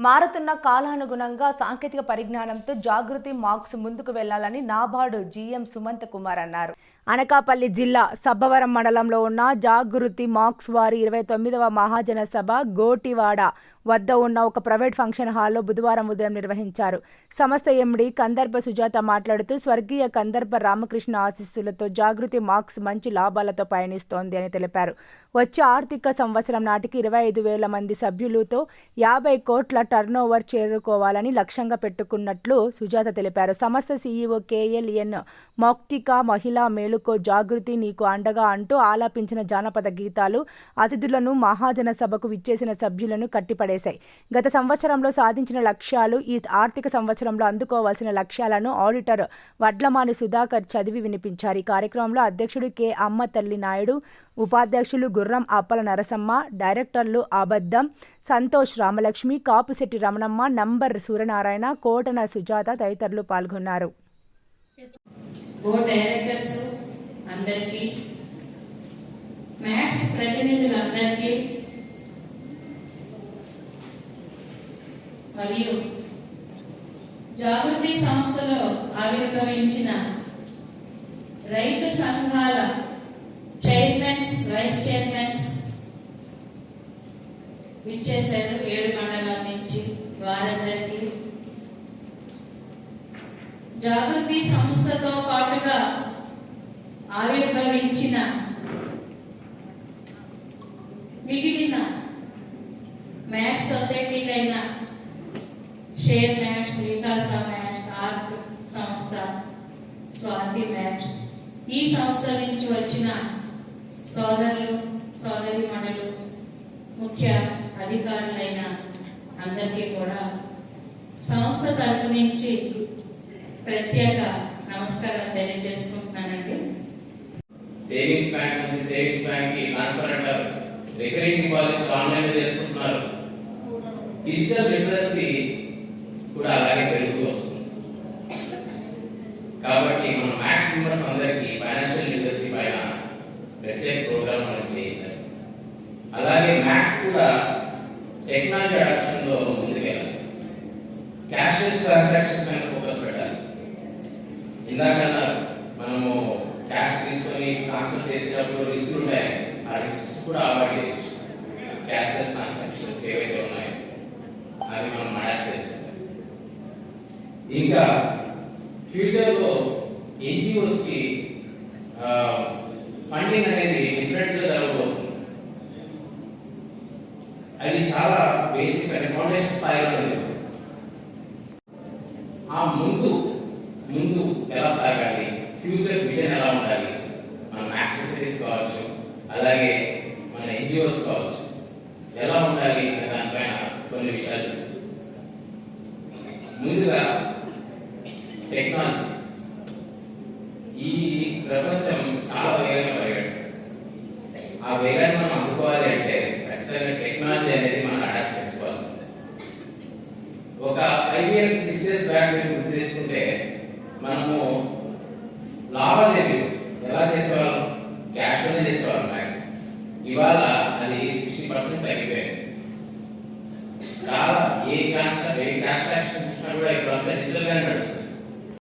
మారుతున్న కాలానుగుణంగా సాంకేతిక పరిజ్ఞానంతో జాగృతి మార్క్స్ ముందుకు వెళ్లాలని నాబార్డు జీఎం సుమంత్ కుమార్ అన్నారు. అనకాపల్లి జిల్లా సబ్బవరం మండలంలో ఉన్న జాగృతి మార్క్స్ వారి 29వ మహాజన సభ గోటివాడ వద్ద ఉన్న ఒక ప్రైవేట్ ఫంక్షన్ హాల్లో బుధవారం ఉదయం నిర్వహించారు. సంస్థ ఎండీ కందర్ప సుజాత మాట్లాడుతూ స్వర్గీయ కందర్ప రామకృష్ణ ఆశీస్సులతో జాగృతి మార్క్స్ మంచి లాభాలతో పయనిస్తోంది అని తెలిపారు. వచ్చే ఆర్థిక సంవత్సరం నాటికి 25,000 మంది సభ్యులతో 50 కోట్ల టర్నోవర్ చేరుకోవాలని లక్ష్యంగా పెట్టుకున్నట్లు సుజాత తెలిపారు. సంస్థ సీఈఓ కేఎల్ఎన్ మౌక్తిక మహిళా మేలుకో జాగృతి నీకు అండగా అంటూ ఆలాపించిన జానపద గీతాలు అతిథులను మహాజన సభకు విచ్చేసిన సభ్యులను కట్టిపడేశాయి. గత సంవత్సరంలో సాధించిన లక్ష్యాలు, ఈ ఆర్థిక సంవత్సరంలో అందుకోవాల్సిన లక్ష్యాలను ఆడిటర్ వడ్లమాని సుధాకర్ చదివి వినిపించారు. ఈ కార్యక్రమంలో అధ్యక్షుడు కె అమ్మతల్లి నాయుడు, ఉపాధ్యక్షులు గుర్రం అప్పల నరసమ్మ, డైరెక్టర్లు అబద్దం సంతోష్, రామలక్ష్మి, కాపుశెట్టి రమణమ్మ, నంబర్ సూర్యనారాయణ, కోటన సుజాత తదితరులు పాల్గొన్నారు. బోర్డ్ డైరెక్టర్స్ అందరికీ, మ్యాథ్స్ ప్రతినిధులందరికీ మరియు జాగృతి సంస్థలో ఆవిర్భవించిన రైతు సంఘాల చైర్మన్స్, వైస్ చైర్మన్స్ విచ్చేశారు 7 మండలాల నుంచి. వారందరికీ జాగృతి సంస్థతో పాటుగా ఆవిర్భవించిన మిగిలిన మ్యాథ్స్ సొసైటీలైన షేర్ మ్యాథ్స్, వికాస మ్యాథ్స్, ఆర్క్ సంస్థ, స్వాతి మ్యాథ్స్, ఈ సంస్థ నుంచి వచ్చిన సోదరులు, సోదరీమణులు, ముఖ్య అధికారులైన అందరికీ కూడా సంస్థ తరపు నుంచి ప్రత్యేక నమస్కారం తెలియజేసుకుంటున్నానండి. సేవింగ్స్ బ్యాంక్ నుంచి సేవింగ్స్ బ్యాంక్ కి ట్రాన్స్ఫర్ అంటారు. రికరింగ్ డిపాజిట్ ఆన్లైన్ లో చేసుకుంటున్నారు. డిజిటల్ లిటరసీ కూడా అలాగే పెరుగుతూ వస్తుంది. కాబట్టి మన మ్యాథ్స్ మెంబర్స్ అందరికీ ఫైనాన్షియల్ లిటరసీ పైన ప్రత్యేక ప్రోగ్రామ్ మనం చేయించాలి. అలాగే మ్యాథ్స్ కూడా టెక్నాలజీ అడాప్షన్ లో ముందుకెళ్ళాలి. క్యాష్లెస్ ట్రాన్సాక్షన్స్ పైన ఫోకస్ పెట్టాలి. ఇందాక మనము క్యాష్ తీసుకొని ట్రాన్స్ఫర్ చేసేటప్పుడు రిస్క్ ఉంటాయి. ఆ రిస్క్ కూడా అవాయిడ్ చేయొచ్చు. క్యాష్లెస్ ట్రాన్సాక్షన్స్ ఏవైతే ఉన్నాయో అవి మనం అడాప్ట్ చేసుకుంటాం. ఇంకా ఫ్యూచర్లో ఎన్జిఓస్ కి ఫండింగ్ అనేది డిఫరెంట్ గా జరగబోతుంది. అది చాలా బేసిక్ అంటే ఫౌండేషన్ స్థాయిలో ఉంది. ఆ ముందు ఎలా సాగాలి, ఫ్యూచర్ విజన్ ఎలా ఉండాలి, మన మ్యాథ్స్ సొసైటీస్ కావచ్చు, అలాగే మన ఎన్జిఓస్ కావచ్చు, ఎలా ఉండాలి అనే దానిపైన కొన్ని విషయాలు. ముందుగా టెక్నాలజీ. ఈ ప్రపంచ